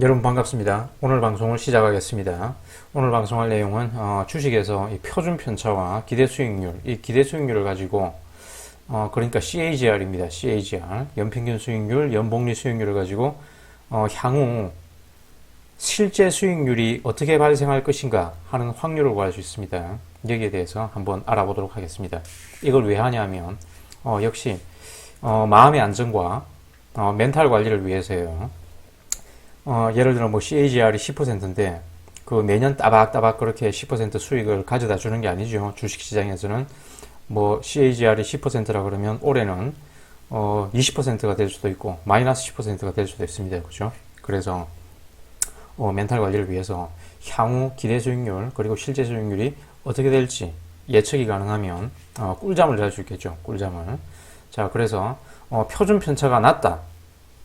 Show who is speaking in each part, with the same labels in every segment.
Speaker 1: 여러분 반갑습니다. 오늘 방송을 시작하겠습니다. 오늘 방송할 내용은 주식에서 이 표준 편차와 기대 수익률, 이 기대 수익률을 가지고 그러니까 CAGR입니다. CAGR, 연평균 수익률, 연복리 수익률을 가지고 향후 실제 수익률이 어떻게 발생할 것인가 하는 확률을 구할 수 있습니다. 여기에 대해서 한번 알아보도록 하겠습니다. 이걸 왜 하냐면 역시 마음의 안정과 멘탈 관리를 위해서예요. 예를 들어 뭐 CAGR이 10%인데 그 매년 따박따박 그렇게 10% 수익을 가져다 주는 게 아니죠. 주식시장에서는 뭐 CAGR이 10%라 그러면 올해는 20%가 될 수도 있고 마이너스 10%가 될 수도 있습니다. 그죠? 그래서 멘탈 관리를 위해서 향후 기대 수익률 그리고 실제 수익률이 어떻게 될지 예측이 가능하면 꿀잠을 잘 수 있겠죠. 꿀잠을. 자, 그래서 표준 편차가 낮다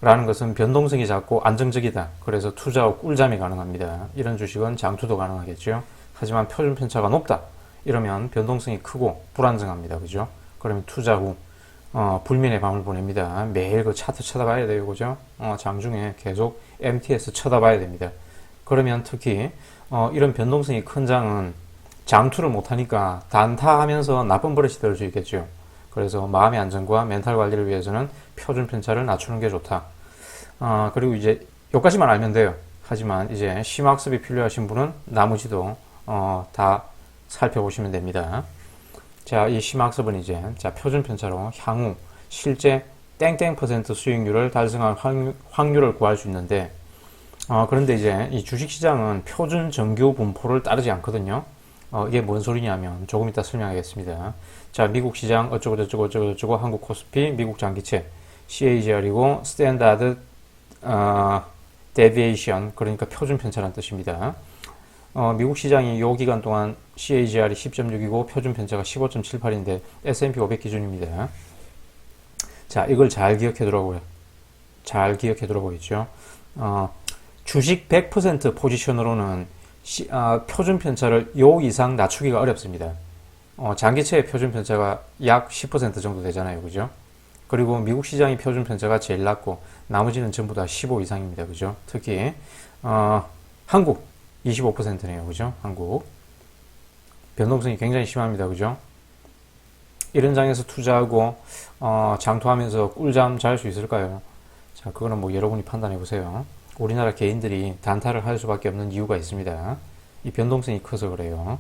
Speaker 1: 라는 것은 변동성이 작고 안정적이다. 그래서 투자 후 꿀잠이 가능합니다. 이런 주식은 장투도 가능하겠죠. 하지만 표준 편차가 높다. 이러면 변동성이 크고 불안정합니다. 그죠? 그러면 투자 후 불면의 밤을 보냅니다. 매일 그 차트 쳐다봐야 돼요. 그죠? 장중에 계속 MTS 쳐다봐야 됩니다. 그러면 특히 이런 변동성이 큰 장은 장투를 못하니까 단타하면서 나쁜 버릇이 될 수 있겠죠. 그래서 마음의 안정과 멘탈 관리를 위해서는 표준 편차를 낮추는 게 좋다. 그리고 이제 여기까지만 알면 돼요. 하지만 이제 심학습이 필요하신 분은 나머지도 다 살펴보시면 됩니다. 자, 이 심학습은 이제 표준 편차로 향후 실제 땡땡 퍼센트 수익률을 달성할 확률을 구할 수 있는데 그런데 이제 이 주식시장은 표준 정규 분포를 따르지 않거든요. 이게 뭔 소리냐면 조금 이따 설명하겠습니다. 자, 미국 시장 어쩌고 한국 코스피, 미국 장기채 CAGR이고 스탠다드 데비에이션 그러니까 표준 편차라는 뜻입니다. 미국 시장이 요 기간 동안 CAGR이 10.6이고 표준 편차가 15.78인데 S&P 500 기준입니다. 자, 이걸 잘 기억해 두라고요. 잘 기억해 두라고 했죠. 주식 100% 포지션으로는 표준 편차를 요 이상 낮추기가 어렵습니다. 장기채의 표준 편차가 약 10% 정도 되잖아요. 그죠? 그리고 미국 시장의 표준 편차가 제일 낮고 나머지는 전부 다 15 이상입니다. 그죠? 특히 한국 25%네요. 그죠? 한국 변동성이 굉장히 심합니다. 그죠? 이런 장에서 투자하고 장투하면서 꿀잠 잘 수 있을까요? 자, 그거는 뭐 여러분이 판단해 보세요. 우리나라 개인들이 단타를 할 수밖에 없는 이유가 있습니다. 이 변동성이 커서 그래요.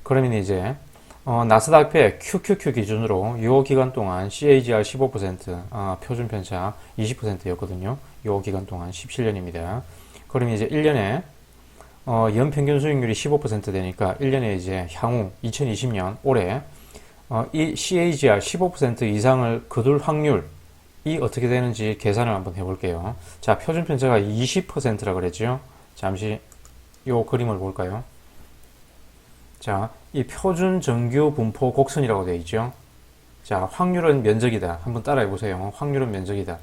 Speaker 1: 그러면 이제 나스닥100 QQQ 기준으로 이 기간 동안 CAGR 15%, 표준 편차 20%였거든요. 이 기간 동안 17년입니다. 그러면 이제 1년에 연평균 수익률이 15% 되니까 1년에 이제 향후 2020년 올해 이 CAGR 15% 이상을 거둘 확률이 어떻게 되는지 계산을 한번 해볼게요. 자, 표준 편차가 20%라 그랬죠. 잠시 이 그림을 볼까요? 자, 이 표준 정규 분포 곡선이라고 되어 있죠. 자, 확률은 면적이다. 한번 따라해 보세요. 확률은 면적이다.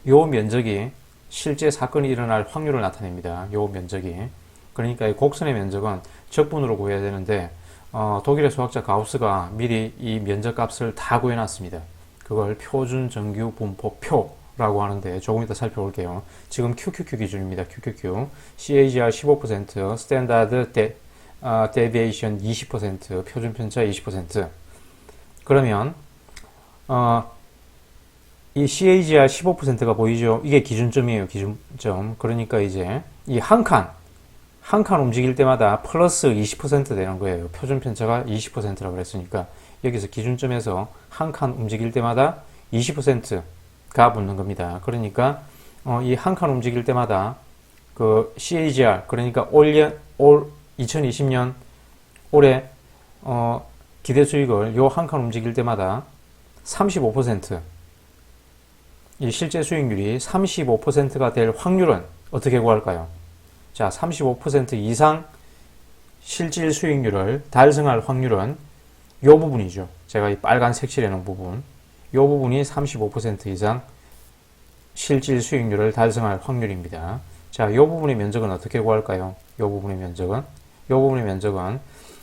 Speaker 1: 요 면적이 실제 사건이 일어날 확률을 나타냅니다. 요 면적이. 그러니까 이 곡선의 면적은 적분으로 구해야 되는데 독일의 수학자 가우스가 미리 이 면적 값을 다 구해놨습니다. 그걸 표준 정규 분포표라고 하는데 조금 이따 살펴볼게요. 지금 QQQ 기준입니다. QQQ. CAGR 15%, 스탠다드 데비에이션 20%, 표준 편차 20%. 그러면 이 CAGR 15%가 보이죠? 이게 기준점이에요. 기준점. 그러니까 이제 이 한 칸 움직일 때마다 플러스 20% 되는 거예요. 표준 편차가 20%라고 그랬으니까 여기서 기준점에서 한 칸 움직일 때마다 20%가 붙는 겁니다. 그러니까 이 한 칸 움직일 때마다 그 CAGR 그러니까 올 2020년 올해 기대 수익을 요 한 칸 움직일 때마다 35% 이 실제 수익률이 35%가 될 확률은 어떻게 구할까요? 자, 35% 이상 실질 수익률을 달성할 확률은 요 부분이죠. 제가 이 빨간색 칠해 놓은 부분. 요 부분이 35% 이상 실질 수익률을 달성할 확률입니다. 자, 요 부분의 면적은 어떻게 구할까요? 요 부분의 면적은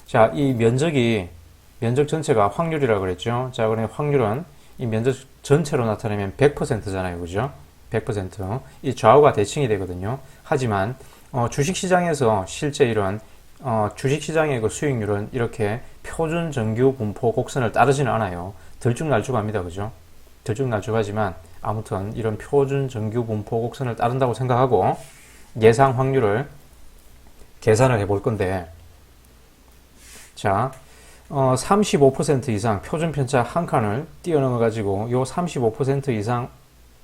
Speaker 1: 자, 이 면적 전체가 확률이라고 그랬죠. 자, 그러면 확률은 이 면적 전체로 나타내면 100%잖아요. 그죠? 이 좌우가 대칭이 되거든요. 하지만 주식시장에서 실제 이런 주식시장의 그 수익률은 이렇게 표준 정규 분포 곡선을 따르지는 않아요. 들쭉날쭉합니다. 그죠? 들쭉날쭉하지만 아무튼 이런 표준 정규 분포 곡선을 따른다고 생각하고 예상 확률을 계산을 해볼 건데, 자, 35% 이상 표준 편차 한 칸을 띄어넣어 가지고 요 35% 이상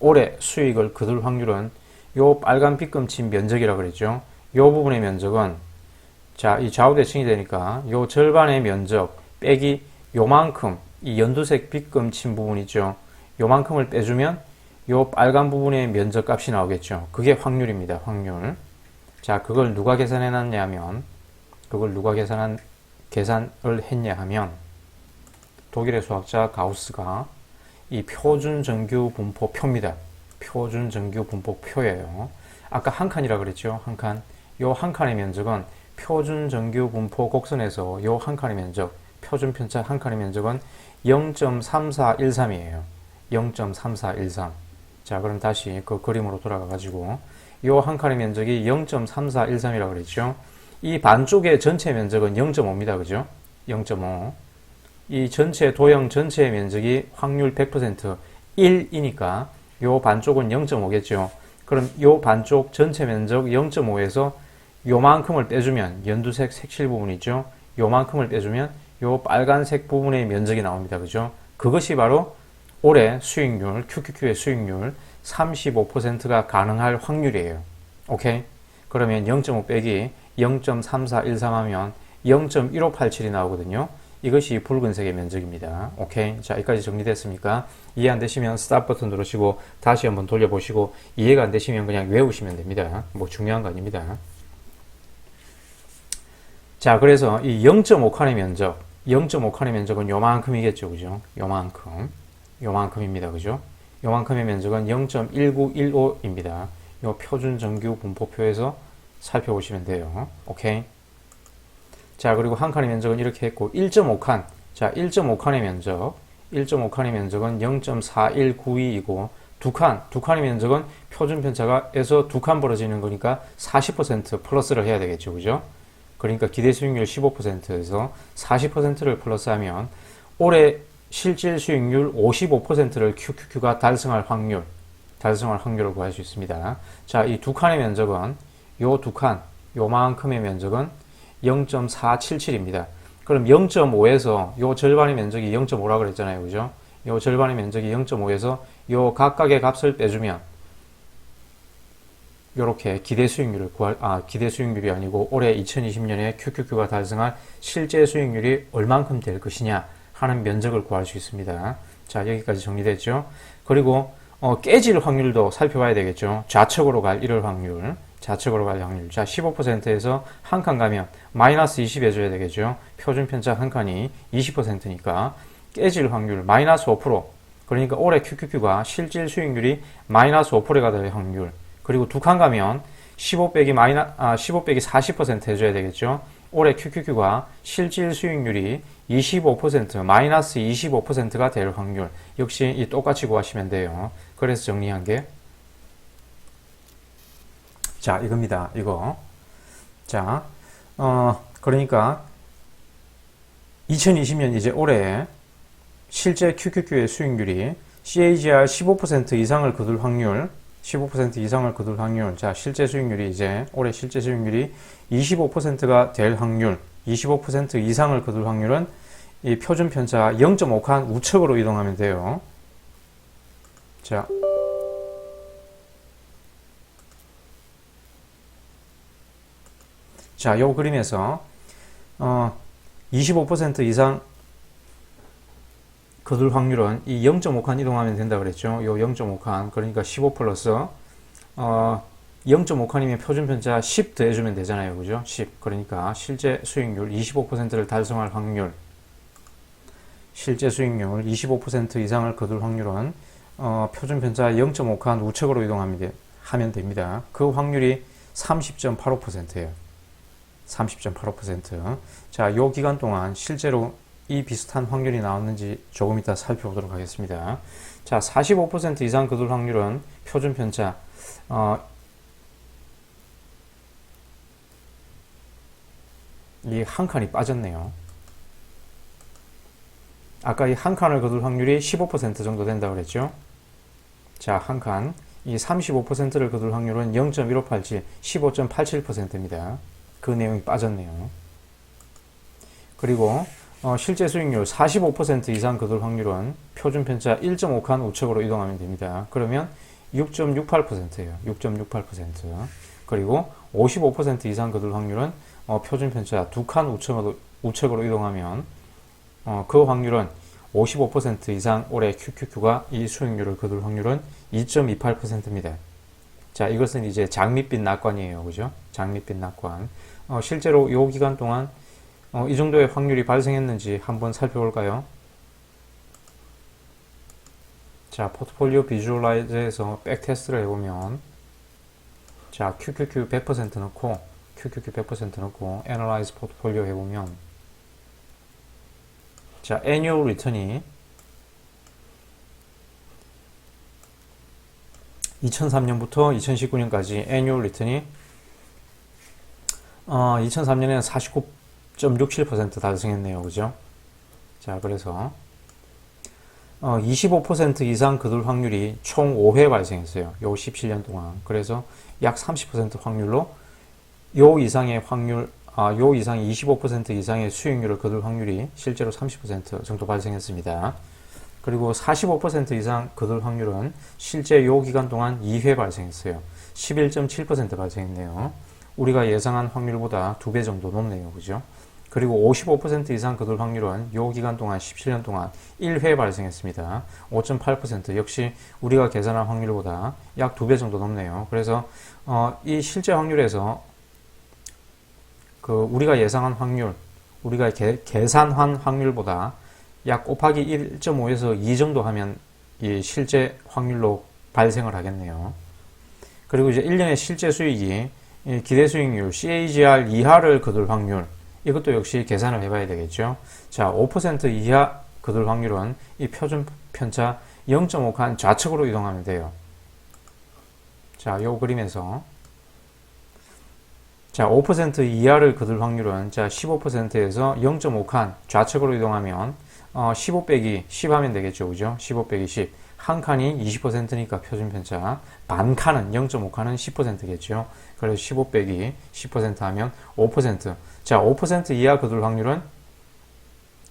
Speaker 1: 올해 수익을 거둘 확률은 요 빨간 빗금친 면적이라 그랬죠. 요 부분의 면적은, 자, 이 좌우 대칭이 되니까 요 절반의 면적 빼기 요만큼, 이 연두색 빗금친 부분 있죠. 요만큼을 빼주면 요 빨간 부분의 면적 값이 나오겠죠. 그게 확률입니다. 확률. 자, 그걸 누가 계산해 놨냐면, 그걸 누가 계산을 했냐 하면, 독일의 수학자 가우스가 이 표준 정규 분포 표입니다. 표준 정규 분포 표예요. 아까 한 칸이라 그랬죠. 한 칸. 요 한 칸의 면적은 표준 정규 분포 곡선에서 요 한 칸의 면적, 표준 편차 한 칸의 면적은 0.3413이에요. 0.3413. 자, 그럼 다시 그 그림으로 돌아가 가지고 요 한 칸의 면적이 0.3413이라고 그랬죠. 이 반쪽의 전체 면적은 0.5입니다. 그죠? 0.5. 이 전체 도형 전체의 면적이 확률 100% 1이니까 요 반쪽은 0.5겠죠. 그럼 요 반쪽 전체 면적 0.5에서 요만큼을 빼주면 연두색 색칠 부분 있죠. 요만큼을 빼주면 요 빨간색 부분의 면적이 나옵니다. 그죠? 그것이 바로 올해 수익률, QQQ의 수익률 35%가 가능할 확률이에요. 오케이? 그러면 0.5 빼기 0.3413 하면 0.1587이 나오거든요. 이것이 붉은색의 면적입니다. 오케이? 자, 여기까지 정리됐습니까? 이해 안 되시면 스탑 버튼 누르시고 다시 한번 돌려보시고, 이해가 안 되시면 그냥 외우시면 됩니다. 뭐 중요한 거 아닙니다. 자, 그래서 이 0.5칸의 면적, 0.5칸의 면적은 요만큼이겠죠. 그죠? 요만큼입니다. 그죠? 요만큼의 면적은 0.1915입니다. 요 표준 정규 분포표에서 살펴보시면 돼요. 오케이? 자, 그리고 한 칸의 면적은 이렇게 했고, 1.5칸. 자, 1.5칸의 면적. 1.5칸의 면적은 0.4192이고, 두 칸의 면적은 표준 편차가에서 두 칸 벌어지는 거니까 40% 플러스를 해야 되겠죠. 그죠? 그러니까 기대 수익률 15%에서 40%를 플러스하면 올해 실질 수익률 55%를 QQQ가 달성할 확률을 구할 수 있습니다. 자, 이 두 칸의 면적은, 요 두 칸, 요만큼의 면적은 0.477입니다. 그럼 0.5에서 요 절반의 면적이 0.5라고 그랬잖아요. 그죠? 요 절반의 면적이 0.5에서 요 각각의 값을 빼주면 요렇게 기대 수익률이 아니고 올해 2020년에 QQQ가 달성할 실제 수익률이 얼만큼 될 것이냐 하는 면적을 구할 수 있습니다. 자, 여기까지 정리됐죠? 그리고 깨질 확률도 살펴봐야 되겠죠. 좌측으로 갈 이럴 확률. 자, 15%에서 한 칸 가면 마이너스 20 해줘야 되겠죠. 표준 편차 한 칸이 20%니까 깨질 확률 마이너스 5%. 그러니까 올해 QQQ가 실질 수익률이 마이너스 5%가 될 확률. 그리고 두 칸 가면 15 빼기 40% 해줘야 되겠죠. 올해 QQQ가 실질 수익률이 25%, 마이너스 25%가 될 확률. 역시 이 똑같이 구하시면 돼요. 그래서 정리한 게, 자, 이겁니다. 이거. 자, 그러니까 2020년 이제 올해 실제 QQQ의 수익률이 CAGR 15% 이상을 거둘 확률, 15% 이상을 거둘 확률. 자, 실제 수익률이 이제 올해 실제 수익률이 25%가 될 확률, 25% 이상을 거둘 확률은 이 표준 편차 0.5칸 우측으로 이동하면 돼요. 자, 요 그림에서 25% 이상 거둘 확률은 이 0.5칸 이동하면 된다 그랬죠. 요 0.5칸, 그러니까 15 플러스 0.5칸이면 표준 편차 10 더해주면 되잖아요. 그죠? 10. 그러니까 실제 수익률 25%를 달성할 확률, 실제 수익률 25% 이상을 거둘 확률은 표준 편차 0.5칸 우측으로 하면 됩니다. 그 확률이 30.85%예요. 30.85%. 자, 요 기간 동안 실제로 이 비슷한 확률이 나왔는지 조금 이따 살펴보도록 하겠습니다. 자, 45% 이상 거둘 확률은 표준 편차. 이 한 칸이 빠졌네요. 아까 이 한 칸을 거둘 확률이 15% 정도 된다고 그랬죠. 자, 한 칸. 이 35%를 거둘 확률은 0.1587, 15.87%입니다. 그 내용이 빠졌네요. 그리고 실제 수익률 45% 이상 거둘 확률은 표준 편차 1.5칸 우측으로 이동하면 됩니다. 그러면 6.68%예요. 6.68%. 그리고 55% 이상 거둘 확률은 표준 편차 2칸 우측으로 이동하면 그 확률은 55% 이상 올해 QQQ가 이 수익률을 거둘 확률은 2.28%입니다. 자, 이것은 이제 장밋빛 낙관이에요. 그죠? 장밋빛 낙관. 실제로 이 기간 동안 이 정도의 확률이 발생했는지 한번 살펴볼까요? 자, 포트폴리오 비주얼라이저에서 백테스트를 해보면, 자, QQQ 100% 넣고, QQQ 100% 넣고, Analyze 포트폴리오 해보면, 자, Annual Return이 2003년부터 2019년까지 Annual Return이 2003년에는 49.67% 달성했네요. 그죠? 자, 그래서 25% 이상 거둘 확률이 총 5회 발생했어요. 요 17년 동안. 그래서 약 30% 확률로 요 이상의 확률, 요 이상의 25% 이상의 수익률을 거둘 확률이 실제로 30% 정도 발생했습니다. 그리고 45% 이상 거둘 확률은 실제 요 기간 동안 2회 발생했어요. 11.7% 발생했네요. 우리가 예상한 확률보다 2배 정도 높네요. 그죠? 그리고 55% 이상 거둘 확률은 요 기간 동안 17년 동안 1회 발생했습니다. 5.8% 역시 우리가 계산한 확률보다 약 2배 정도 높네요. 그래서 이 실제 확률에서 그 우리가 예상한 확률, 우리가 계산한 확률보다 약 곱하기 1.5에서 2 정도 하면 이 실제 확률로 발생을 하겠네요. 그리고 이제 1년의 실제 수익이 기대 수익률 CAGR 이하를 거둘 확률, 이것도 역시 계산을 해봐야 되겠죠. 자, 5% 이하 거둘 확률은 이 표준 편차 0.5칸 좌측으로 이동하면 돼요. 자, 요 그림에서 자, 5% 이하를 거둘 확률은 자, 15%에서 0.5칸 좌측으로 이동하면 15 빼기 10 하면 되겠죠. 그죠? 15 빼기 10. 한 칸이 20%니까 표준 편차. 반 칸은 0.5칸은 10%겠죠. 그래서 15 빼기 10% 하면 5%. 자, 5% 이하 거둘 확률은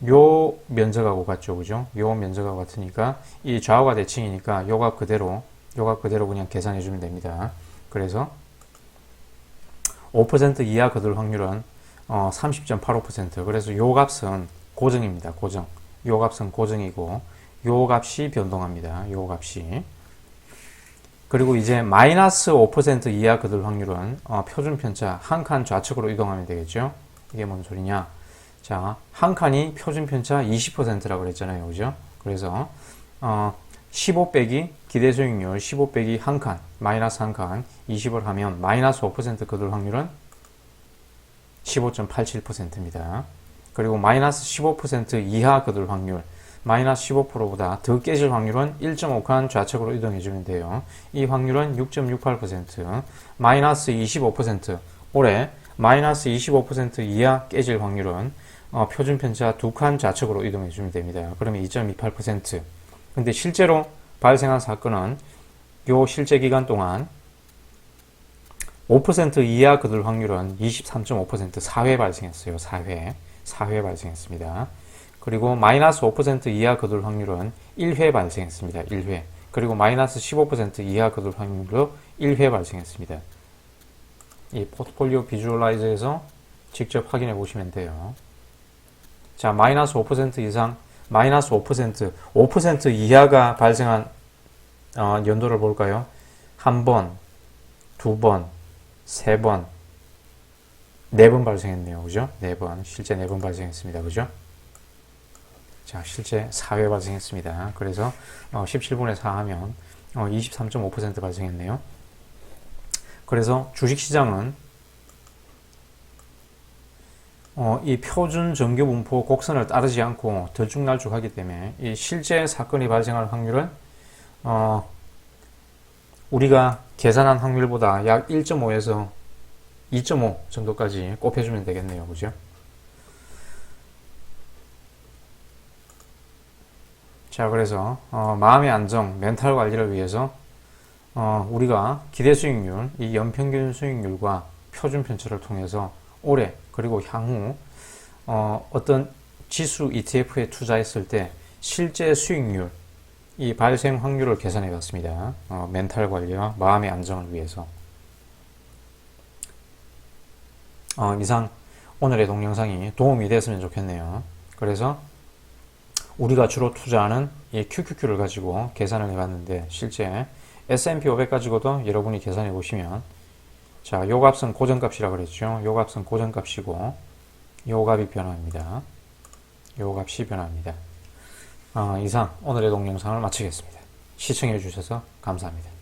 Speaker 1: 요 면적하고 같죠. 그죠? 요 면적하고 같으니까 이 좌우가 대칭이니까 요 값 그대로 그냥 계산해 주면 됩니다. 그래서 5% 이하 거둘 확률은 30.85%. 그래서 요 값은 고정입니다. 고정. 요 값은 고정이고 요 값이 변동합니다. 요 값이. 그리고 이제 마이너스 5% 이하 거둘 확률은 표준 편차 한 칸 좌측으로 이동하면 되겠죠. 이게 뭔 소리냐? 자, 한 칸이 표준 편차 20%라고 그랬잖아요. 그죠? 그래서 15 빼기 기대 수익률 15 빼기 한 칸, 마이너스 한 칸 20을 하면 마이너스 5% 거둘 확률은 15.87%입니다. 그리고 마이너스 15% 이하 거둘 확률, 마이너스 15%보다 더 깨질 확률은 1.5칸 좌측으로 이동해주면 돼요. 이 확률은 6.68%, 마이너스 25%, 올해 마이너스 25% 이하 깨질 확률은 표준 편차 2칸 좌측으로 이동해주면 됩니다. 그러면 2.28%. 근데 실제로 발생한 사건은 요 실제 기간 동안 5% 이하 거둘 확률은 23.5% 4회 발생했어요. 4회 발생했습니다. 그리고 마이너스 5% 이하 거둘 확률은 1회 발생했습니다. 1회. 그리고 마이너스 15% 이하 거둘 확률도 1회 발생했습니다. 이 포트폴리오 비주얼라이저에서 직접 확인해 보시면 돼요. 자, 마이너스 5% 이상, 마이너스 5% 이하가 발생한 연도를 볼까요? 한 번, 두 번, 세 번, 네 번 발생했네요. 그죠? 네 번. 실제 네 번 발생했습니다. 그죠? 자, 실제 4회 발생했습니다. 그래서 17분의 4 하면 23.5% 발생했네요. 그래서 주식시장은 이 표준 정규분포 곡선을 따르지 않고 들쭉날쭉하기 때문에 이 실제 사건이 발생할 확률은 우리가 계산한 확률보다 약 1.5에서 2.5 정도까지 곱해주면 되겠네요. 그죠? 자, 그래서 마음의 안정, 멘탈 관리를 위해서 우리가 기대 수익률, 이 연평균 수익률과 표준 편차를 통해서 올해 그리고 향후 어떤 지수 ETF에 투자했을 때 실제 수익률, 이 발생 확률을 계산해 봤습니다. 멘탈 관리와 마음의 안정을 위해서. 이상 오늘의 동영상이 도움이 됐으면 좋겠네요. 그래서 우리가 주로 투자하는 이 QQQ를 가지고 계산을 해봤는데 실제 S&P 500 가지고도 여러분이 계산해 보시면 자, 요 값은 고정값이라 그랬죠. 요 값은 고정값이고 요 값이 변화합니다. 요 값이 변화합니다. 이상 오늘의 동영상을 마치겠습니다. 시청해 주셔서 감사합니다.